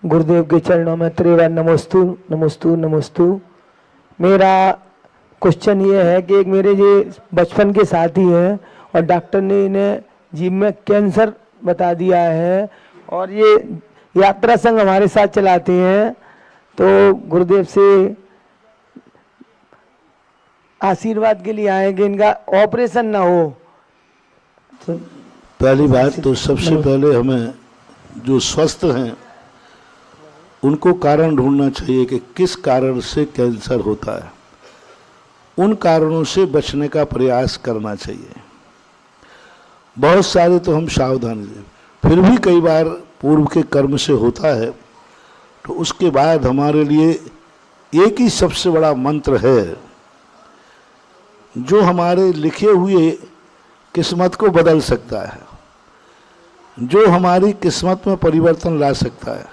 गुरुदेव के चरणों में त्रिवार नमोस्तु नमोस्तु नमोस्तु। मेरा क्वेश्चन ये है कि एक मेरे ये बचपन के साथी हैं और डॉक्टर ने इन्हें जीभ में कैंसर बता दिया है और ये यात्रा संघ हमारे साथ चलाते हैं, तो गुरुदेव से आशीर्वाद के लिए आए कि इनका ऑपरेशन ना हो। तो पहली बात तो सबसे पहले हमें जो स्वस्थ हैं उनको कारण ढूंढना चाहिए कि किस कारण से कैंसर होता है, उन कारणों से बचने का प्रयास करना चाहिए। बहुत सारे तो हम सावधानी से, फिर भी कई बार पूर्व के कर्म से होता है, तो उसके बाद हमारे लिए एक ही सबसे बड़ा मंत्र है जो हमारे लिखे हुए किस्मत को बदल सकता है, जो हमारी किस्मत में परिवर्तन ला सकता है।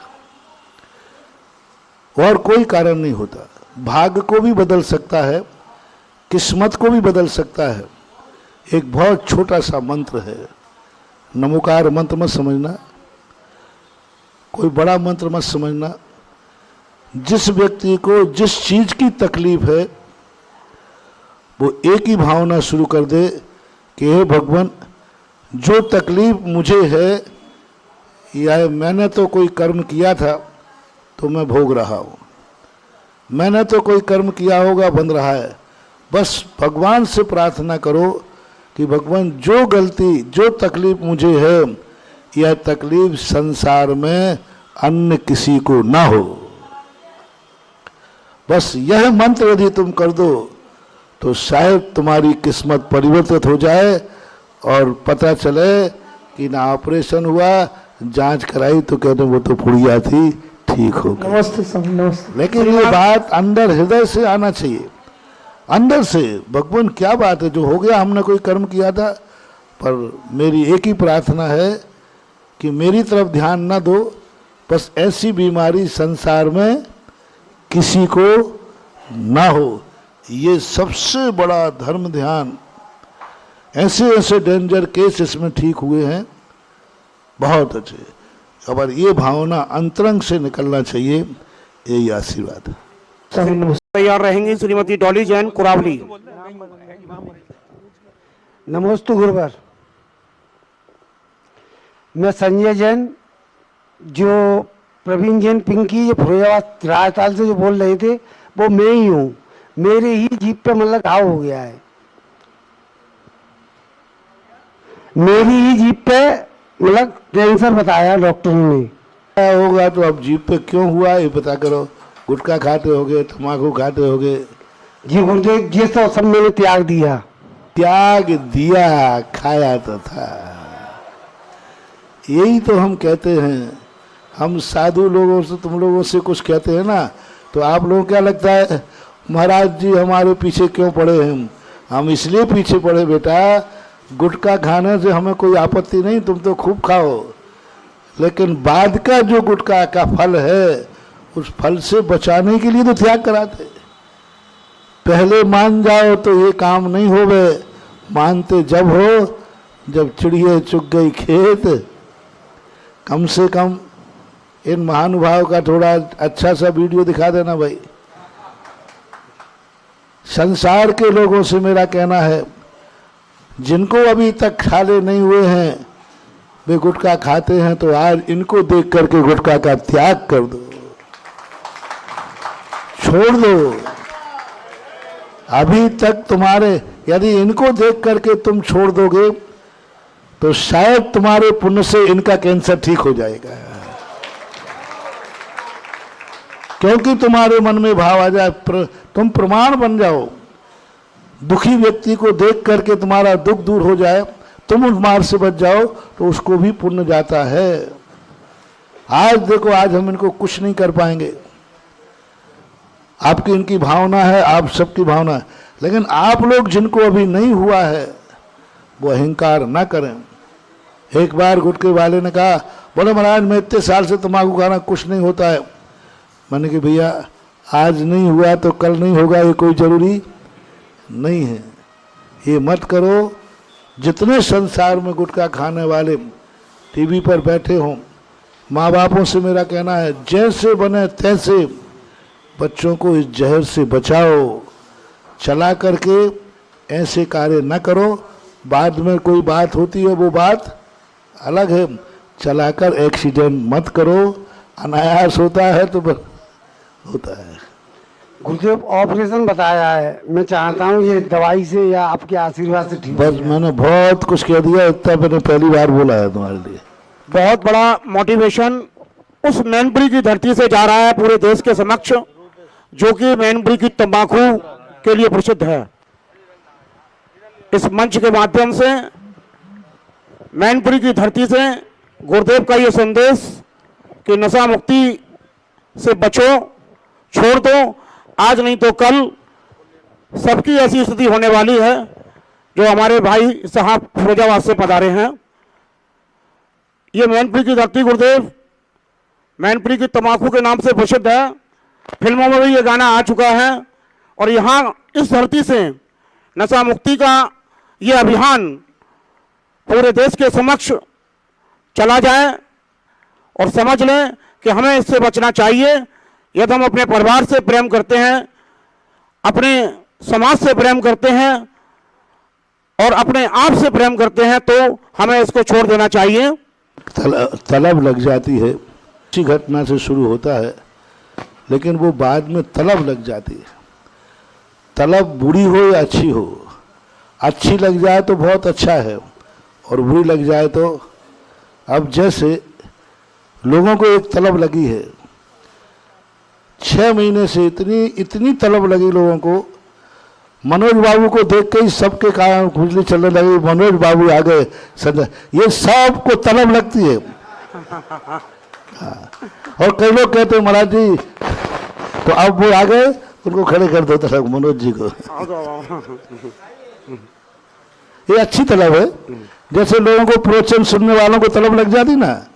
और कोई कारण नहीं होता। भाग्य को भी बदल सकता है, किस्मत को भी बदल सकता है। एक बहुत छोटा सा मंत्र है, नमोकार मंत्र मत समझना, कोई बड़ा मंत्र मत समझना। जिस व्यक्ति को जिस चीज की तकलीफ है वो एक ही भावना शुरू कर दे कि हे भगवान, जो तकलीफ मुझे है या मैंने तो कोई कर्म किया था तो मैं भोग रहा हूँ, मैंने तो कोई कर्म किया होगा बन रहा है। बस भगवान से प्रार्थना करो कि भगवान जो गलती जो तकलीफ मुझे है यह तकलीफ संसार में अन्य किसी को ना हो। बस यह मंत्र यदि तुम कर दो तो शायद तुम्हारी किस्मत परिवर्तित हो जाए और पता चले कि ना ऑपरेशन हुआ, जांच कराई तो कहते वो तो पुड़िया थी, ठीक हो गया। नमस्ते। लेकिन ये बात अंदर हृदय से आना चाहिए, अंदर से। भगवान क्या बात है, जो हो गया हमने कोई कर्म किया था, पर मेरी एक ही प्रार्थना है कि मेरी तरफ ध्यान ना दो। बस ऐसी बीमारी संसार में किसी को ना हो, ये सबसे बड़ा धर्म ध्यान। ऐसे ऐसे डेंजर केस इसमें ठीक हुए हैं, बहुत अच्छे। अब ये भावना अंतरंग से निकलना चाहिए, यही आशीर्वाद। तैयार रहेंगी श्रीमती डॉली जैन कुरावली। नमोस्तु गुरुवर, मैं संजय जैन, जो प्रवीण जैन पिंकी जो फिरोजाबाद राजताल से जो बोल रहे थे वो मैं ही हूँ। मेरे ही जीभ पे मतलब घाव हो गया है, मेरी ही जीभ पे मतलब कैंसर बताया डॉक्टर ने। क्या होगा तो अब जीभ पे क्यों हुआ ये पता करो। गुटखा खाते होगे, तम्बाकू खाते होगे? जी गुरुदेव, ये सब मैंने त्याग दिया। त्याग दिया, खाया तो था। यही तो हम कहते हैं। हम साधु लोगों से, तुम लोगों से कुछ कहते हैं ना, तो आप लोगों को क्या लगता है महाराज जी हमारे पीछे क्यों पड़े हैं? हम इसलिए पीछे पड़े बेटा, गुटखा खाने से हमें कोई आपत्ति नहीं, तुम तो खूब खाओ, लेकिन बाद का जो गुटखा का फल है उस फल से बचाने के लिए तो त्याग कराते। पहले मान जाओ तो ये काम नहीं होवे, मानते जब हो जब चिड़िया चुग गई खेत। कम से कम इन महानुभाव का थोड़ा अच्छा सा वीडियो दिखा देना भाई। संसार के लोगों से मेरा कहना है, जिनको अभी तक खाले नहीं हुए हैं वे गुटखा खाते हैं, तो आज इनको देख करके गुटखा का त्याग कर दो, छोड़ दो। अभी तक तुम्हारे, यदि इनको देख करके तुम छोड़ दोगे तो शायद तुम्हारे पुण्य से इनका कैंसर ठीक हो जाएगा, क्योंकि तुम्हारे मन में भाव आ जाए, तुम प्रमाण बन जाओ। दुखी व्यक्ति को देख करके तुम्हारा दुख दूर हो जाए, तुम उस मार से बच जाओ, तो उसको भी पुण्य जाता है। आज देखो, आज हम इनको कुछ नहीं कर पाएंगे। आपकी इनकी भावना है, आप सबकी भावना है, लेकिन आप लोग जिनको अभी नहीं हुआ है वो अहंकार ना करें। एक बार गुटखे वाले ने कहा, बोले महाराज मैं इतने साल से तम्बाकू खाना कुछ नहीं होता है। मैंने कि भैया आज नहीं हुआ तो कल नहीं होगा, ये कोई जरूरी नहीं है, ये मत करो। जितने संसार में गुटखा खाने वाले टीवी पर बैठे हों माँ बापों से मेरा कहना है, जैसे बने तैसे बच्चों को इस जहर से बचाओ। चला करके ऐसे कार्य न करो, बाद में कोई बात होती है वो बात अलग है। चलाकर एक्सीडेंट मत करो, अनायास होता है तो होता है। गुरुदेव ऑपरेशन बताया है, मैं चाहता हूँ ये दवाई से या आपके आशीर्वाद से ठीक हो बस जाए। मैंने बहुत कुछ कह दिया, इतना मैंने पहली बार बोला है तुम्हारे लिए। बहुत बड़ा मोटिवेशन उस मैनपुरी की धरती से जा रहा है पूरे देश के समक्ष, जो कि मैनपुरी की तंबाकू के लिए प्रसिद्ध है। इस मंच के माध्यम से मैनपुरी की धरती से गुरुदेव का ये संदेश कि नशा मुक्ति से बचो, छोड़ दो, आज नहीं तो कल सबकी ऐसी स्थिति होने वाली है जो हमारे भाई साहब फिरोजाबाद से पधारे हैं। ये मैनपुरी की धरती गुरुदेव मैनपुरी की तंबाकू के नाम से प्रसिद्ध है। फिल्मों में भी ये गाना आ चुका है और यहाँ इस धरती से नशा मुक्ति का ये अभियान पूरे देश के समक्ष चला जाए और समझ लें कि हमें इससे बचना चाहिए। यदि हम अपने परिवार से प्रेम करते हैं, अपने समाज से प्रेम करते हैं और अपने आप से प्रेम करते हैं तो हमें इसको छोड़ देना चाहिए। तलब लग जाती है, अच्छी घटना से शुरू होता है लेकिन वो बाद में तलब लग जाती है। तलब बुरी हो या अच्छी हो, अच्छी लग जाए तो बहुत अच्छा है और बुरी लग जाए तो, अब जैसे लोगों को एक तलब लगी है, 6 महीने से इतनी तलब लगी लोगों को। मनोज बाबू को देख के ही सबके कारण खुजली चलने लगी, मनोज बाबू आ गए, ये सबको तलब लगती है। हाँ। और कई लोग कहते हैं महाराज जी, तो अब वो आ गए, उनको खड़े कर दो तलब, मनोज जी को। ये अच्छी तलब है। जैसे लोगों को प्रवचन सुनने वालों को तलब लग जाती ना,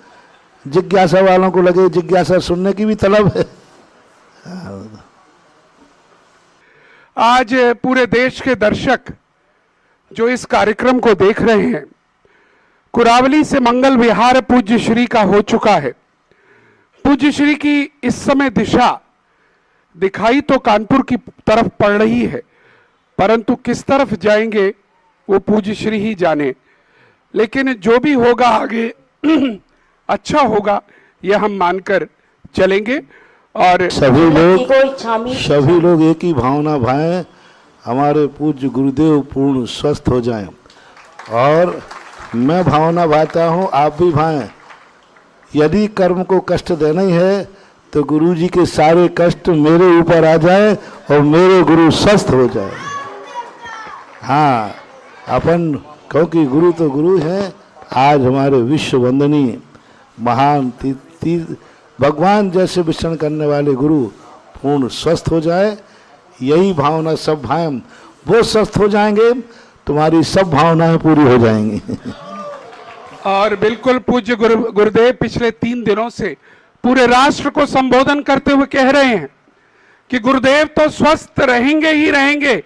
जिज्ञासा वालों को लगे जिज्ञासा सुनने की भी तलब है। आज पूरे देश के दर्शक जो इस कार्यक्रम को देख रहे हैं, कुरावली से मंगल विहार पूज्य श्री का हो चुका है। पूज्य श्री की इस समय दिशा दिखाई तो कानपुर की तरफ पड़ रही है, परंतु किस तरफ जाएंगे वो पूज्य श्री ही जाने। लेकिन जो भी होगा आगे अच्छा होगा, यह हम मानकर चलेंगे। और सभी लोग एक ही भावना भाएं, हमारे पूज्य गुरुदेव पूर्ण स्वस्थ हो जाएं। और मैं भावना भाता हूं, आप भी भाएं। यदि कर्म को कष्ट देना ही है तो गुरु जी के सारे कष्ट मेरे ऊपर आ जाए और मेरे गुरु स्वस्थ हो जाए। हाँ, अपन क्योंकि गुरु तो गुरु हैं। आज हमारे विश्व वंदनीय महान भगवान जैसे विचरण करने वाले गुरु पूर्ण स्वस्थ हो जाए, यही भावना सब भाएं। वो स्वस्थ हो जाएंगे, तुम्हारी सब भावनाएं पूरी हो जाएंगी। और बिल्कुल पूज्य गुरुदेव पिछले 3 दिनों से पूरे राष्ट्र को संबोधन करते हुए कह रहे हैं कि गुरुदेव तो स्वस्थ रहेंगे ही रहेंगे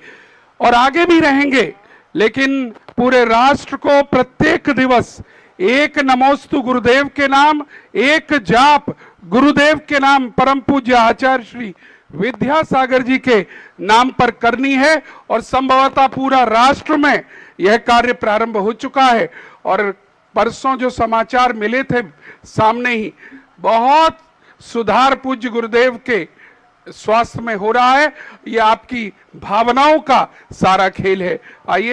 और आगे भी रहेंगे, लेकिन पूरे राष्ट्र को प्रत्येक दिवस एक नमोस्तु गुरुदेव के नाम, एक जाप गुरुदेव के नाम परम पूज्य आचार्य श्री विद्यासागर जी के नाम पर करनी है। और संभवतः पूरा राष्ट्र में यह कार्य प्रारंभ हो चुका है। और परसों जो समाचार मिले थे सामने ही, बहुत सुधार पूज्य गुरुदेव के स्वास्थ्य में हो रहा है। यह आपकी भावनाओं का सारा खेल है। आइए।